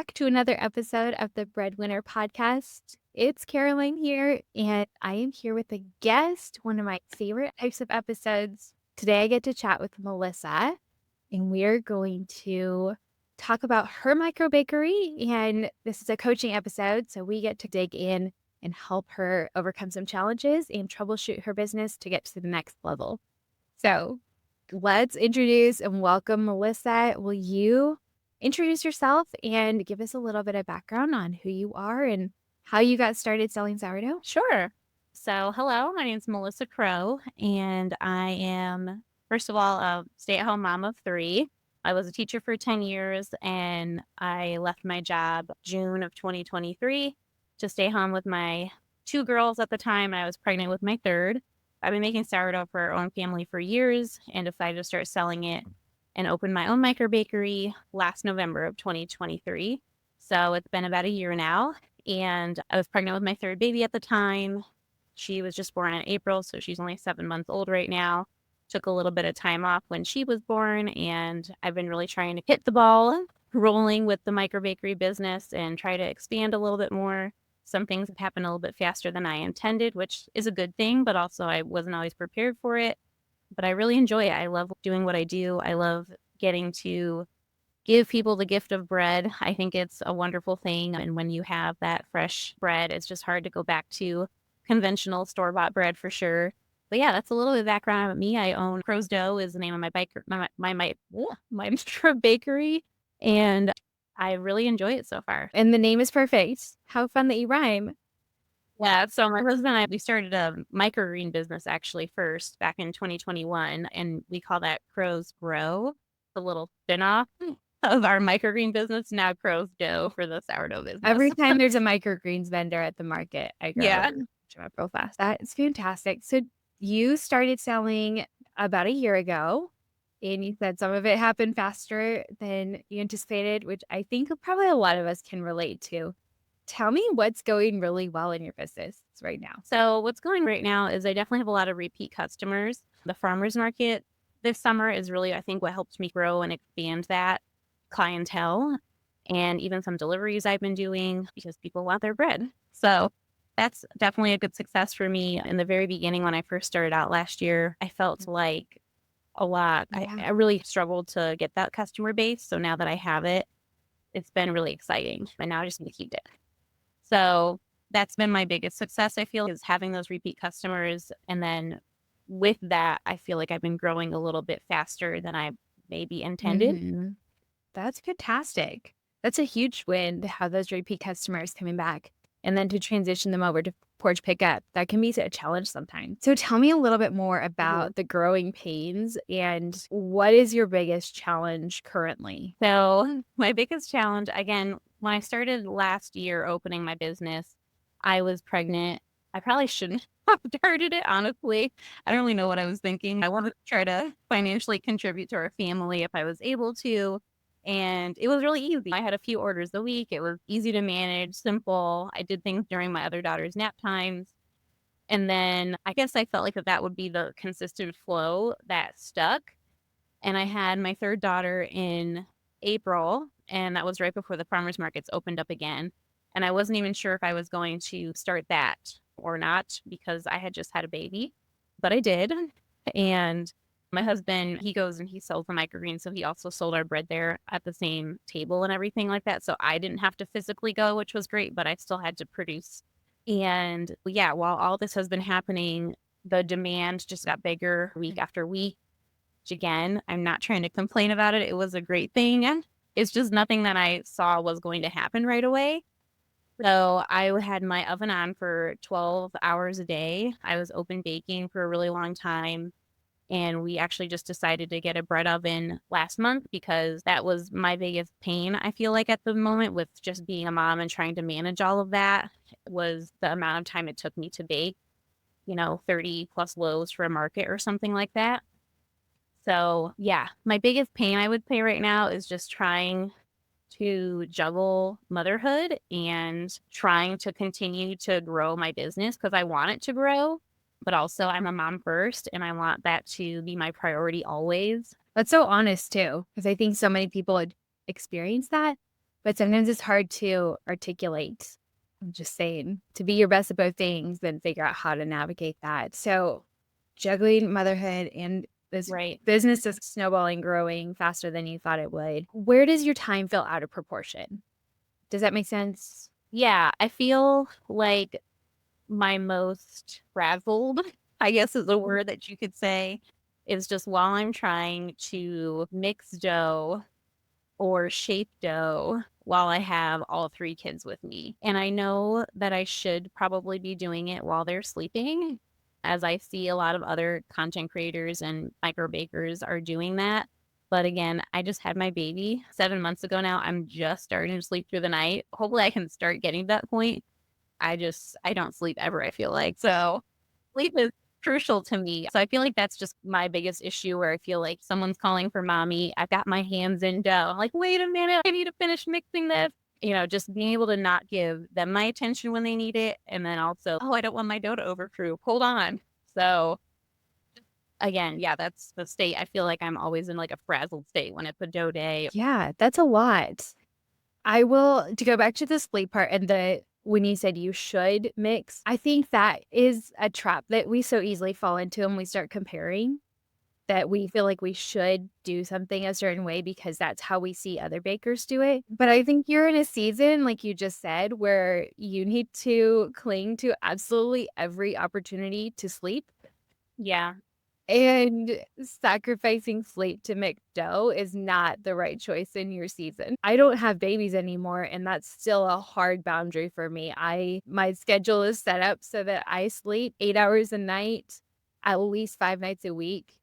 back to another episode of the Breadwinner Podcast. It's Caroline here, and I am here with a guest, one of my favorite types of episodes. Today, I get to chat with Melissa, and we're going to talk about her microbakery. And this is a coaching episode, so we get to dig in and help her overcome some challenges and troubleshoot her business to get to the next level. So, let's introduce and welcome Melissa. Will you introduce yourself and give us a little bit of background on who you are and how you got started selling sourdough? Sure. So, hello, my name is Melissa Crow, and I am, first of all, a stay-at-home mom of three. I was a teacher for 10 years, and I left my job June of 2023 to stay home with my two girls at the time. I was pregnant with my third. I've been making sourdough for our own family for years and decided to start selling it and opened my own microbakery last November of 2023. So, it's been about a year now. And I was pregnant with my third baby at the time. She was just born in April, so she's only 7 months old right now. Took a little bit of time off when she was born, and I've been really trying to hit the ball rolling with the microbakery business and try to expand a little bit more. Some things have happened a little bit faster than I intended, which is a good thing, but also I wasn't always prepared for it. But I really enjoy it. I love doing what I do. I love getting to give people the gift of bread. I think it's a wonderful thing. And when you have that fresh bread, it's just hard to go back to conventional store-bought bread for sure. But yeah, that's a little bit of background about me. I own Crow's Dough is the name of my bakery, and I really enjoy it so far. And the name is perfect. How fun that you rhyme. Yeah, so my husband and I, we started a microgreen business actually first back in 2021, and we call that Crow's Grow, the little spinoff of our microgreen business, now Crow's Dough for the sourdough business. Every time there's a microgreens vendor at the market, I grow Yeah. up real fast. That is fantastic. So you started selling about a year ago, and you said some of it happened faster than you anticipated, which I think probably a lot of us can relate to. Tell me what's going really well in your business right now. So what's going right now is I definitely have a lot of repeat customers. The farmers market this summer is really, I think, what helped me grow and expand that clientele, and even some deliveries I've been doing because people want their bread. So that's definitely a good success for me. In the very beginning, when I first started out last year, I felt like a lot. Yeah. I really struggled to get that customer base. So now that I have it, it's been really exciting. And now I just need to keep it. So that's been my biggest success, I feel, is having those repeat customers. And then with that, I feel like I've been growing a little bit faster than I maybe intended. Mhm. That's fantastic. That's a huge win to have those repeat customers coming back and then to transition them over to porch pickup. That can be a challenge sometimes. So tell me a little bit more about the growing pains and what is your biggest challenge currently? So my biggest challenge, again, when I started last year opening my business, I was pregnant. I probably shouldn't have started it, honestly. I don't really know what I was thinking. I wanted to try to financially contribute to our family if I was able to. And it was really easy. I had a few orders a week. It was easy to manage, simple. I did things during my other daughter's nap times. And then I guess I felt like that would be the consistent flow that stuck. And I had my third daughter in April, and that was right before the farmers markets opened up again. And I wasn't even sure if I was going to start that or not because I had just had a baby, but I did. And my husband, he goes and he sells the microgreens, so he also sold our bread there at the same table and everything like that. So I didn't have to physically go, which was great, but I still had to produce. And yeah, while all this has been happening, the demand just got bigger week after week. Again, I'm not trying to complain about it. It was a great thing. It's just nothing that I saw was going to happen right away. So I had my oven on for 12 hours a day. I was open baking for a really long time. And we actually just decided to get a bread oven last month because that was my biggest pain, I feel like, at the moment with just being a mom and trying to manage all of that was the amount of time it took me to bake, 30 plus loaves for a market or something like that. So yeah, my biggest pain I would say right now is just trying to juggle motherhood and trying to continue to grow my business because I want it to grow, but also I'm a mom first and I want that to be my priority always. That's so honest too, because I think so many people would experience that. but sometimes it's hard to articulate. I'm just saying, to be your best at both things, then figure out how to navigate that. So juggling motherhood and this Right. business is snowballing, growing faster than you thought it would. Where does your time feel out of proportion? Does that make sense? Yeah, I feel like my most frazzled, I guess is a word that you could say, is just while I'm trying to mix dough or shape dough while I have all three kids with me. And I know that I should probably be doing it while they're sleeping, as I see a lot of other content creators and micro bakers are doing that. But again, I just had my baby 7 months ago now. I'm just starting to sleep through the night. Hopefully I can start getting to that point. I don't sleep ever, I feel like. So sleep is crucial to me. So I feel like that's just my biggest issue where I feel like someone's calling for mommy. I've got my hands in dough. I'm like, wait a minute, I need to finish mixing this. Just being able to not give them my attention when they need it. And then also, oh, I don't want my dough to overproof. Hold on. So again, yeah, that's the state. I feel like I'm always in like a frazzled state when it's a dough day. Yeah, that's a lot. I will to go back to the sleep part and the when you said you should mix, I think that is a trap that we so easily fall into when we start comparing, that we feel like we should do something a certain way because that's how we see other bakers do it. But I think you're in a season, like you just said, where you need to cling to absolutely every opportunity to sleep. Yeah. And sacrificing sleep to make dough is not the right choice in your season. I don't have babies anymore, and that's still a hard boundary for me. My schedule is set up so that I sleep 8 hours a night, at least 5 nights a week.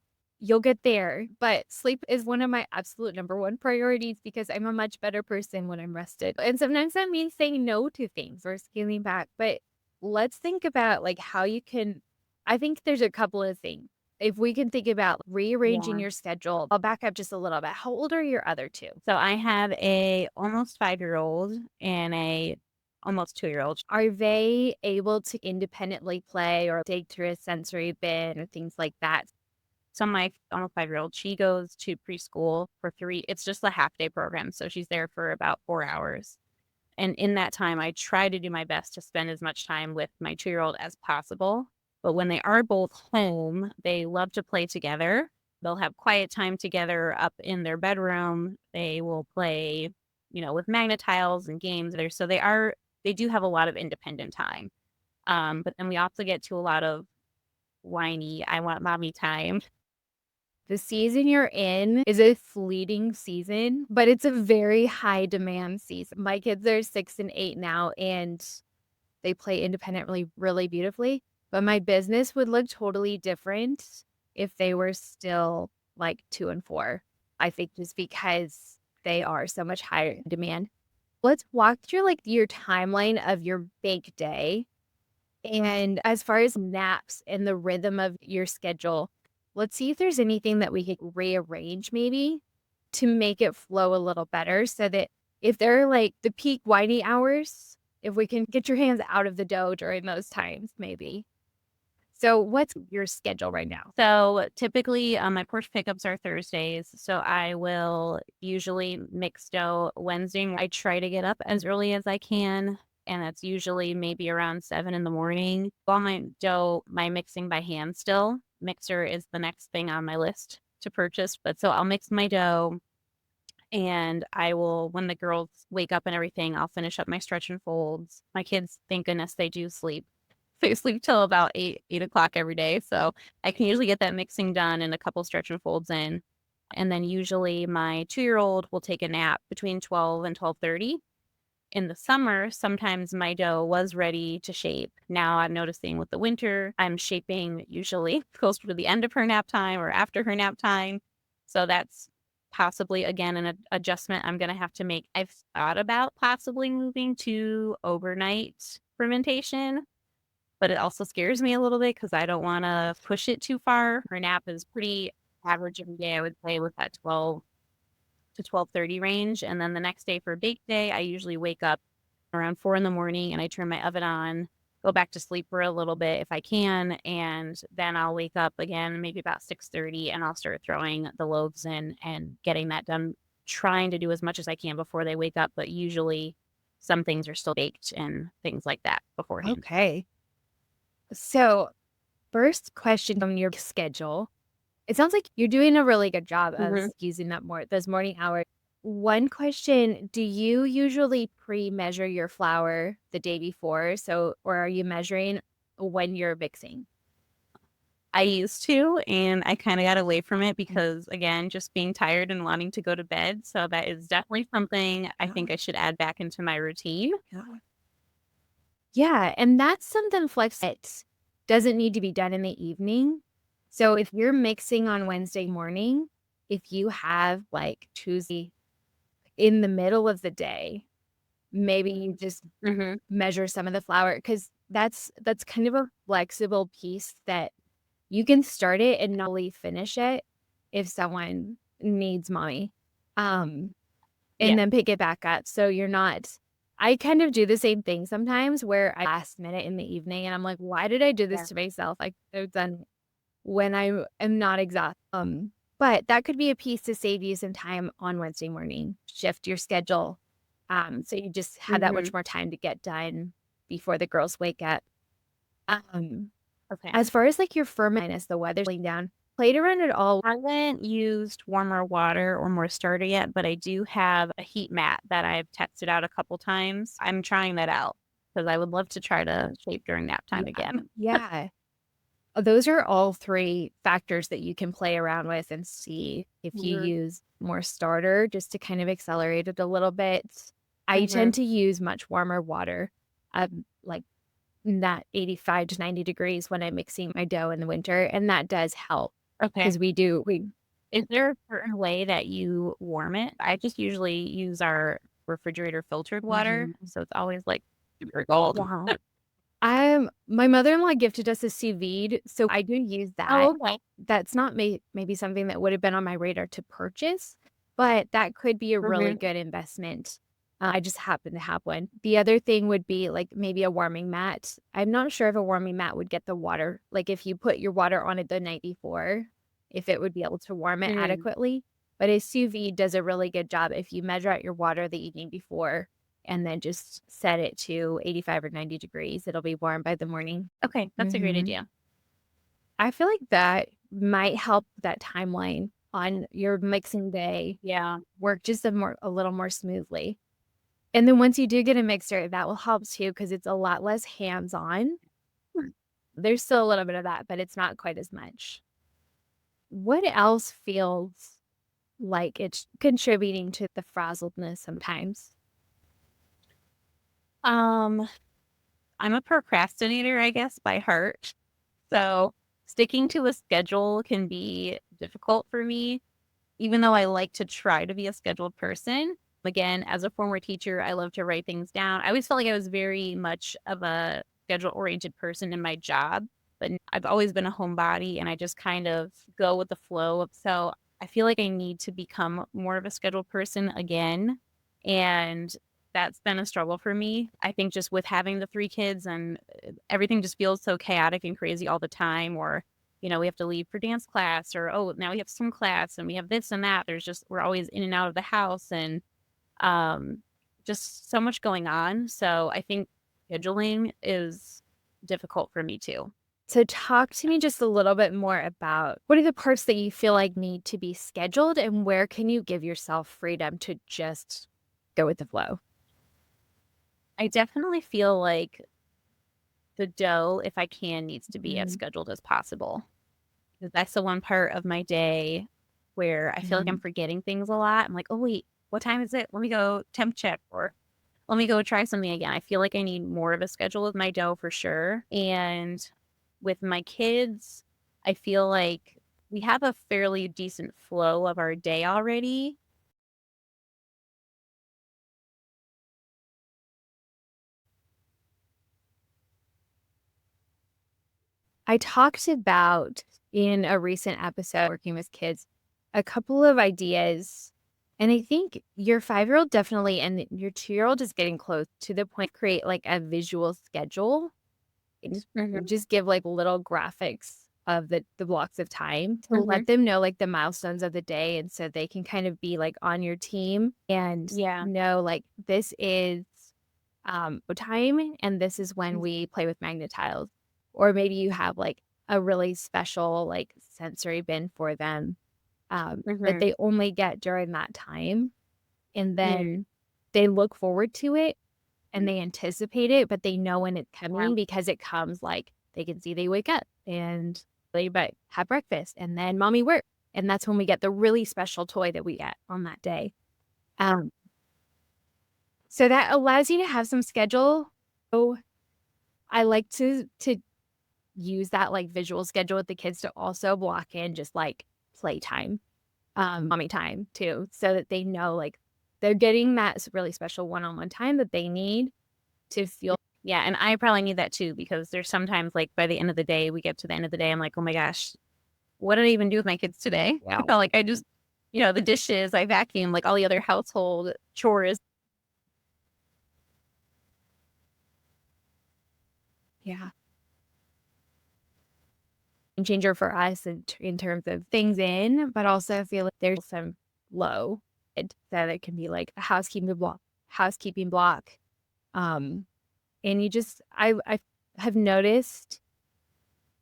You'll get there, but sleep is one of my absolute number one priorities because I'm a much better person when I'm rested. And sometimes that means saying no to things or scaling back. But let's think about like how you can I think there's a couple of things if we can think about rearranging Yeah. your schedule. I'll back up just a little bit. How old are your other two? So I have a almost 5-year-old and a almost 2-year-old. Are they able to independently play or take to a sensory bin or things like that? So my almost 5-year-old, she goes to preschool for 3, it's just a half day program. So she's there for about 4 hours. And in that time, I try to do my best to spend as much time with my 2-year-old as possible. But when they are both home, they love to play together. They'll have quiet time together up in their bedroom. They will play, with magnet tiles and games there. So they do have a lot of independent time. But then we also get to a lot of whiny, I want mommy time. The season you're in is a fleeting season, but it's a very high demand season. My kids are 6 and 8 now, and they play independently really beautifully. But my business would look totally different if they were still like 2 and 4. I think just because they are so much higher demand. Let's walk through like your timeline of your bake day. And as far as naps and the rhythm of your schedule, let's see if there's anything that we could rearrange maybe to make it flow a little better so that if they're like the peak whiny hours, if we can get your hands out of the dough during those times, maybe. So what's your schedule right now? So typically, my porch pickups are Thursdays. So I will usually mix dough Wednesday. I try to get up as early as I can. And that's usually maybe around 7 in the morning. All my dough, my mixing by hand still. Mixer is the next thing on my list to purchase. But so I'll mix my dough and I will, when the girls wake up and everything, I'll finish up my stretch and folds. My kids, thank goodness they do sleep. They sleep till about 8 o'clock every day. So I can usually get that mixing done and a couple stretch and folds in. And then usually my 2-year-old will take a nap between 12 and 12:30. In the summer, sometimes my dough was ready to shape. Now I'm noticing with the winter, I'm shaping usually closer to the end of her nap time or after her nap time. So that's possibly, again, an adjustment I'm going to have to make. I've thought about possibly moving to overnight fermentation, but it also scares me a little bit because I don't want to push it too far. Her nap is pretty average every day, I would say, with that 12 to 12:30 range. And then the next day for bake day, I usually wake up around 4 in the morning and I turn my oven on, go back to sleep for a little bit if I can, and then I'll wake up again maybe about 6:30 and I'll start throwing the loaves in and getting that done trying to do as much as I can before they wake up, but usually some things are still baked and things like that beforehand. Okay. So, first question on your schedule. It sounds like you're doing a really good job of Mhm. using those morning hours. One question, do you usually pre-measure your flour the day before? So, or are you measuring when you're mixing? I used to, and I kinda got away from it because, again, just being tired and wanting to go to bed, so that is definitely something I think I should add back into my routine. Yeah, and that's something flex that doesn't need to be done in the evening. So if you're mixing on Wednesday morning, if you have like Tuesday in the middle of the day, maybe you just Mhm. measure some of the flour because that's kind of a flexible piece that you can start it and not really finish it if someone needs mommy. Um, Yeah. and then pick it back up, so you're not I kind of do the same thing sometimes where I last minute in the evening and I'm like, "Why did I do this Yeah. to myself?" I could have done when I am not exhausted. But that could be a piece to save you some time on Wednesday morning. Shift your schedule, so you just have that much Mhm. more time to get done before the girls wake up. Um, Okay. as far as, like, your ferment as the weather's cooling down, played around at all. I haven't used warmer water or more starter yet, but I do have a heat mat that I've tested out a couple times. I'm trying that out because I would love to try to shape during nap time Yeah. again. Yeah. Those are all 3 factors that you can play around with and see if you Mhm. use more starter just to kind of accelerate it a little bit. I tend Mhm. to use much warmer water, like in that 85 to 90 degrees when I'm mixing my dough in the winter, and that does help Okay. because we Is there a certain way that you warm it? I just usually use our refrigerator filtered water, Mhm. so it's always, like, super cold. Yeah. My mother-in-law gifted us a sous vide, so I do use Oh, that. okay. That's not maybe something that would have been on my radar to purchase, but that could be a really Mhm. good investment. I just happen to have one. The other thing would be, like, maybe a warming mat. I'm not sure if a warming mat would get the water like, if you put your water on it the night before, if it would be able to warm it Mm. adequately, but a sous vide does a really good job if you measure out your water the evening before and then just set it to 85 or 90 degrees. It'll be warm by the morning. Okay, that's a great Mhm. idea. I feel like that might help that timeline on your mixing day Yeah. work just a little more smoothly. And then once you do get a mixer, that will help too because it's a lot less hands-on. There's still a little bit of that, but it's not quite as much. What else feels like it's contributing to the frazzledness sometimes? Um, I'm a procrastinator, I guess, by heart. So, sticking to a schedule can be difficult for me, even though I like to try to be a scheduled person. Again, as a former teacher, I love to write things down. I always felt like I was very much of a schedule-oriented person in my job, but I've always been a homebody and I just kind of go with the flow. So, I feel like I need to become more of a scheduled person again, and that's been a struggle for me. I think just with having the 3 kids and everything just feels so chaotic and crazy all the time, or we have to leave for dance class, or oh, now we have swim class and we have this and that. We're always in and out of the house, and um just so much going on. So I think scheduling is difficult for me too. So talk to me just a little bit more about what are the parts that you feel like need to be scheduled and where can you give yourself freedom to just go with the flow? I definitely feel like the dough, if I can, needs to be as Mhm, scheduled as possible. Because that's the one part of my day where I feel like I'm mhm. forgetting things a lot. I'm like, "Oh, wait, what time is it? Let me go temp check," or "Let me go try something again." I feel like I need more of a schedule with my dough for sure. And with my kids, I feel like we have a fairly decent flow of our day already. I talked about in a recent episode working with kids a couple of ideas. And I think your 5-year-old definitely and your 2-year-old is getting close to the point create like a visual schedule. And Mhm. just give like little graphics of the blocks of time to Mhm. let them know, like, the milestones of the day, and so they can kind of be, like, on your team and Yeah. know, like, this is, time, and this is when Mm. we play with magnet tiles. Or maybe you have, like, a really special, like, sensory bin for them, that Mhm. they only get during that time, and Mm. then they look forward to it and they anticipate it, but they know when it's Yeah. coming because it comes, like, they can see they wake up and they but have breakfast, and then mommy work, and that's when we get the really special toy that we get on that day. Um, so that allows you to have some schedule. So I like to use that, like, visual schedule with the kids to also block in just, like, playtime, mommy time too, so that they know, like, they're getting that really special one-on-one time that they need to feel. Yeah, and I probably need that too because there's sometimes, like, by the end of the day, we get to the end of the day, I'm like, "Oh my gosh, what did I even do with my kids today?" Yeah. I felt like I just the dishes, I vacuumed, like, all the other household chores. Yeah. Game changer for us in terms of things in, but also I feel like there's some low that it can be like a housekeeping block. Um, and you just I have noticed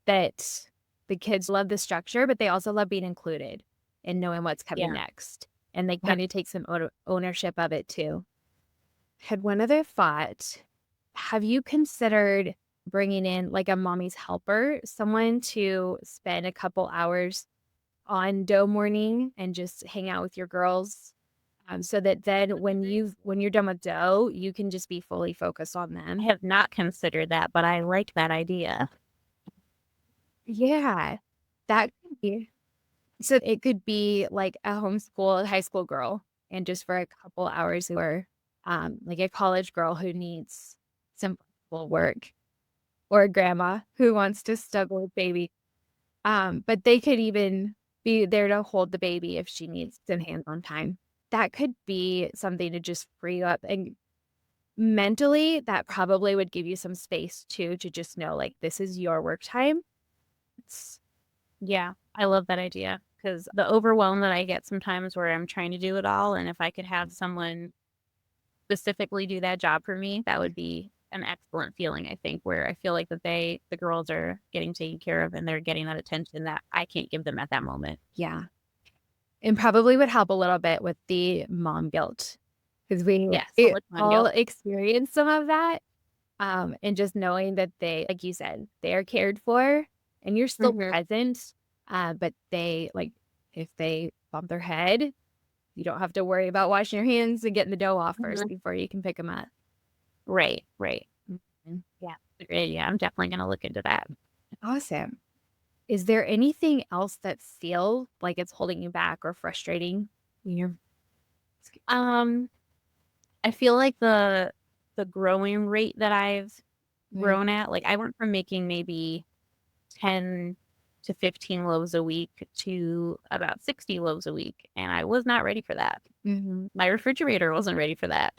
that the kids love the structure, but they also love being included and knowing what's coming Yeah. next. And they Yeah. kind of take some ownership of it too. Had one other thought. Have you considered bringing in like a mommy's helper, someone to spend a couple hours on dough morning and just hang out with your girls, so that then when you're done with dough, you can just be fully focused on I them? have not considered that, but I like that idea. Yeah, that could be. So it could be like a homeschool high school girl, and just for a couple hours, or like a college girl who needs some flexible work, or a grandma who wants to snuggle with baby. But they could even be there to hold the baby if she needs some hands-on time. That could be something to just free you up, and mentally, that probably would give you some space too, to just know, like, this is your work time. It's Yeah, I love that idea because the overwhelm that I get sometimes where I'm trying to do it all, and if I could have someone specifically do that job for me, that would be an excellent feeling, I think, where I feel like that the girls are getting taken care of and they're getting that attention that I can't give them at that moment. yeah, and probably would help a little bit with the mom guilt, 'cause Yeah, so we much mom all guilt. experience some of that, and just knowing that they, like you said, they are cared for and you're still Mhm, present, but if they bump their head, you don't have to worry about washing your hands and getting the dough off first mhm. before you can pick them up. Right, right. Mhm. Yeah, it's a great idea. I'm definitely gonna look into that. Awesome. Is there anything else that feels like it's holding you back or frustrating when you're Um, I feel like the growing rate that I've Mhm. grown at, like, I went from making maybe 10 to 15 loaves a week to about 60 loaves a week, and I was not ready for that. Mhm. My refrigerator wasn't ready for that.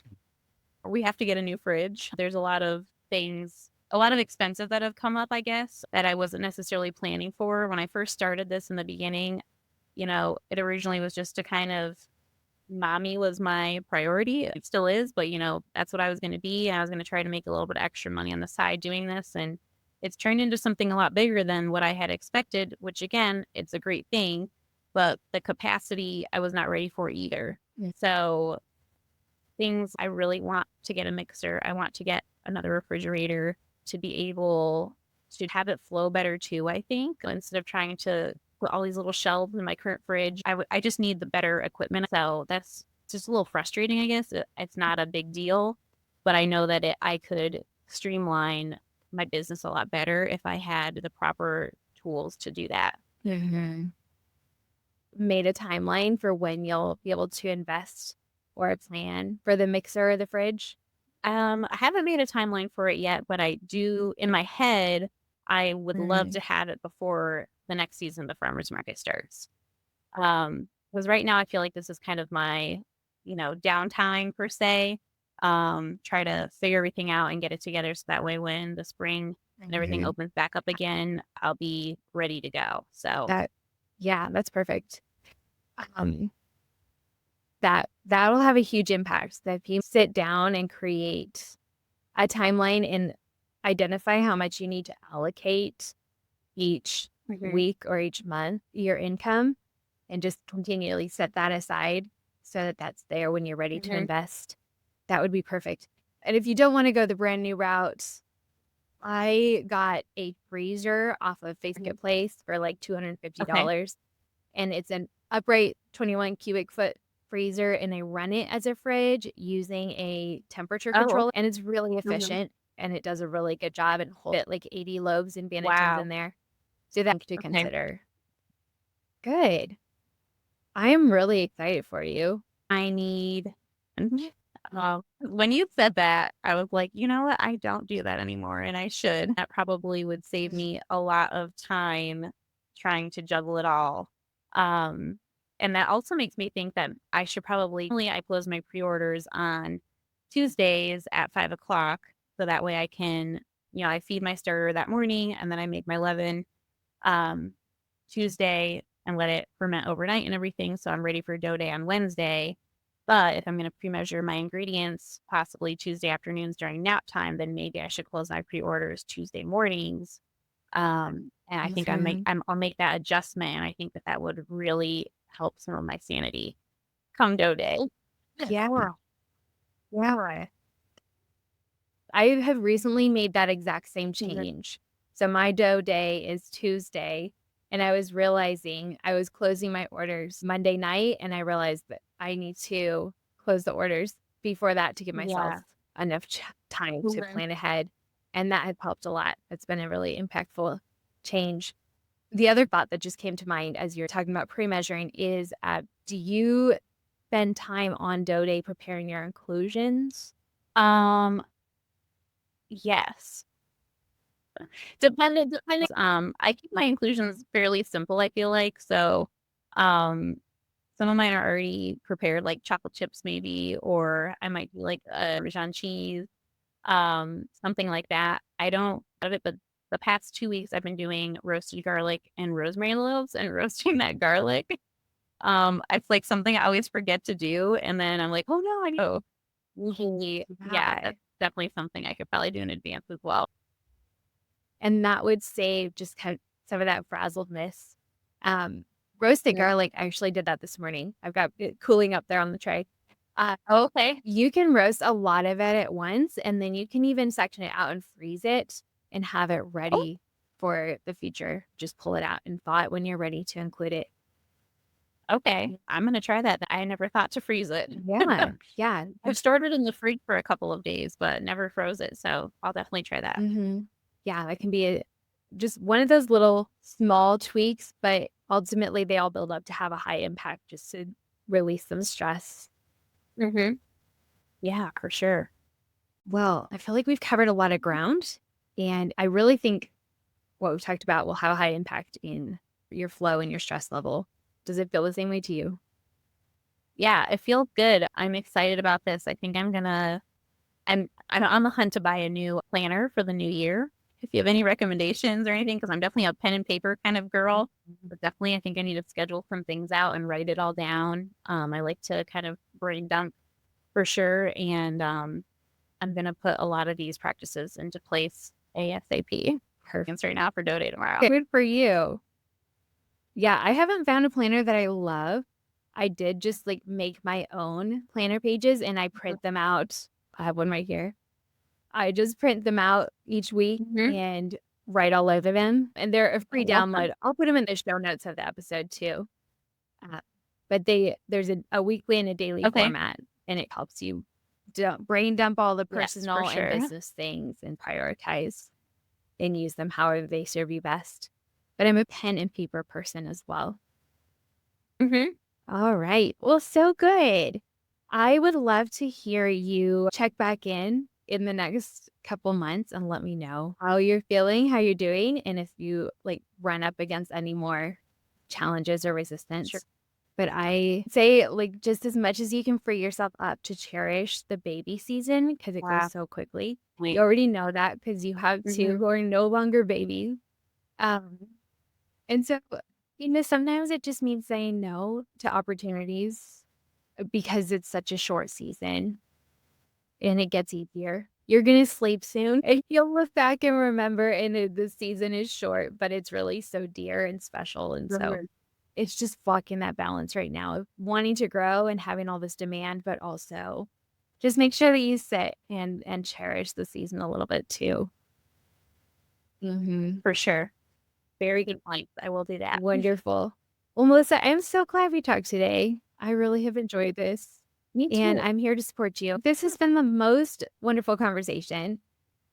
We have to get a new fridge. There's a lot of things, a lot of expenses that have come up, I guess, that I wasn't necessarily planning for. When I first started this in the beginning, it originally was just to kind of mommy was my priority. It still is, but that's what I was going to be. I was going to try to make a little bit of extra money on the side doing this. And it's turned into something a lot bigger than what I had expected, which again, it's a great thing, but the capacity I was not ready for either. Mm. So things I really want to get a mixer. I want to get another refrigerator to be able to have it flow better too, I think, instead of trying to put all these little shelves in my current fridge. I just need the better equipment. So that's just a little frustrating, I guess. It's not a big deal, but I know that I could streamline my business a lot better if I had the proper tools to do that. Mhm. Made a timeline for when you'll be able to invest or a plan for the mixer or the fridge? I haven't made a timeline for it yet, but I do in my head, I would love Mm. to have it before the next season of the farmers market starts. Because right now I feel like this is kind of my, downtime per se. try to figure everything out and get it together so that way when the spring and everything opens back up again, I'll be ready to go. So, Yeah, that's perfect. Um, that'll have a huge impact. That if you sit down and create a timeline and identify how much you need to allocate each week or each month, your income, and just continually set that aside so that that's there when you're ready to invest, that would be perfect. And if you don't want to go the brand new route, I got a freezer off of Facebook Place for like okay. $250. And it's an upright 21 cubic foot freezer, and I run it as a fridge using a temperature Oh, controller, and it's really mhm. efficient, and it does a really good job and hold it like 80 loaves and bannettons in Wow. there. So that's to Okay. consider. Good. I am really excited for you. I need, when you said that, I was like, you know what? I don't do that anymore and I should. That probably would save me a lot of time trying to juggle it all. Um, and that also makes me think that I should probably, I close my pre-orders on Tuesdays at 5 o'clock. So that way I can, I feed my starter that morning and then I make my leaven um, Tuesday and let it ferment overnight and everything. So I'm ready for dough day on Wednesday. But if I'm going to pre-measure my ingredients, possibly Tuesday afternoons during nap time, then maybe I should close my pre-orders Tuesday mornings. And I think I'll make that adjustment, and I think that would really help some of my sanity come dough day. Yeah. Yeah. I have recently made that exact same change. So my dough day is Tuesday, and I was realizing I was closing my orders Monday night, and I realized that I need to close the orders before that to give myself Yeah. enough time to Mhm. plan ahead, and that has helped a lot. It's been a really impactful change. The other thought that just came to mind as you're talking about pre-measuring is, do you spend time on dough day preparing your inclusions? Um, yes. Depending. I keep my inclusions fairly simple, I feel like. So, um, some of mine are already prepared, like chocolate chips maybe, or I might do like a Parmesan cheese, something like that. I don't love it, but the past 2 weeks I've been doing roasted garlic and rosemary loaves and roasting that garlic. It's like something I always forget to do, and then I'm like, oh no, I know. Yeah, Yeah. that's definitely something I could probably do in advance as well. And that would save just kind of some of that frazzledness. Um, Roasted Mhm. garlic, I actually did that this morning. I've got it cooling up there on the tray. Uh, Okay. you can roast a lot of it at once, and then you can even section it out and freeze it and have it Oh, ready for the future. Just pull it out and thaw it when you're ready to include it. okay. I'm gonna try that. I never thought to freeze it. Yeah, yeah. I've stored it in the fridge for a couple of days, but never froze it, so I'll definitely try that. Yeah, that can be just one of those little small tweaks, but ultimately they all build up to have a high impact just to release some stress. Mhm. Yeah, for sure. Well, I feel like we've covered a lot of ground, and I really think what we've talked about will have a high impact in your flow and your stress level. Does it feel the same way to you? Yeah, it feels good. I'm excited about this. I think I'm on the hunt to buy a new planner for the new year. If you have any recommendations or anything, because I'm definitely a pen and paper kind of girl. But definitely I think I need to schedule some things out and write it all down. I like to kind of brain dump for sure. And I'm gonna put a lot of these practices into place ASAP. Perfect. Right now for dough day tomorrow. Good for you. Yeah, I haven't found a planner that I love. I did just like make my own planner pages and I print them out. I have one right here. I just print them out each week Mhm. and write all over them. And they're a I free love download. them. I'll put them in the show notes of the episode too. But there's a weekly and a daily Okay. format, and it helps you brain dump all the Yes, for personal and sure. business things and prioritize and use them however they serve you best. But I'm a pen and paper person as well. Mhm. All right. Well, so good. I would love to hear you check back in the next couple months and let me know how you're feeling, how you're doing, and if you like run up against any more challenges or Sure. resistance. But I say, like, just as much as you can free yourself up to cherish the baby season because it goes Wow. so quickly. You Wait. already know that because you have 2 Mhm. who are no longer babies. Um, and so, sometimes it just means saying no to opportunities because it's such a short season and it gets easier. You're gonna sleep soon, and you'll look back and remember, and the season is short, but it's really so dear and special, and so Mhm. it's just walking that balance right now of wanting to grow and having all this demand, but also just make sure that you sit and cherish the season a little bit too. Mhm. For sure. Very good point. I will do that. Wonderful. Well, Melissa, I'm so glad we talked today. I really have enjoyed this, Me and too. I'm here to support you. This has been the most wonderful conversation.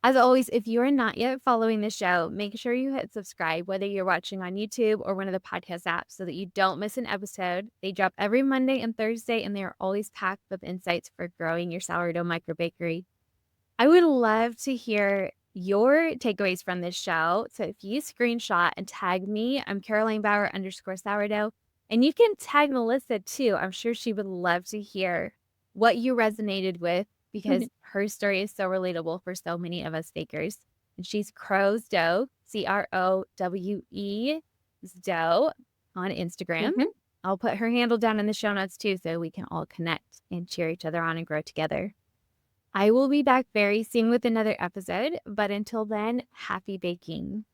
As always, if you are not yet following the show, make sure you hit subscribe, whether you're watching on YouTube or one of the podcast apps, so that you don't miss an episode. They drop every Monday and Thursday, and they are always packed with insights for growing your sourdough microbakery. I would love to hear your takeaways from this show. So if you screenshot and tag me, I'm Caroline Bauer _sourdough. And you can tag Melissa too. I'm sure she would love to hear what you resonated with because her story is so relatable for so many of us bakers. And she's Crow's Dough, CROWE Dough on Instagram. Mhm. I'll put her handle down in the show notes too so we can all connect and cheer each other on and grow together. I will be back very soon with another episode, but until then, happy baking.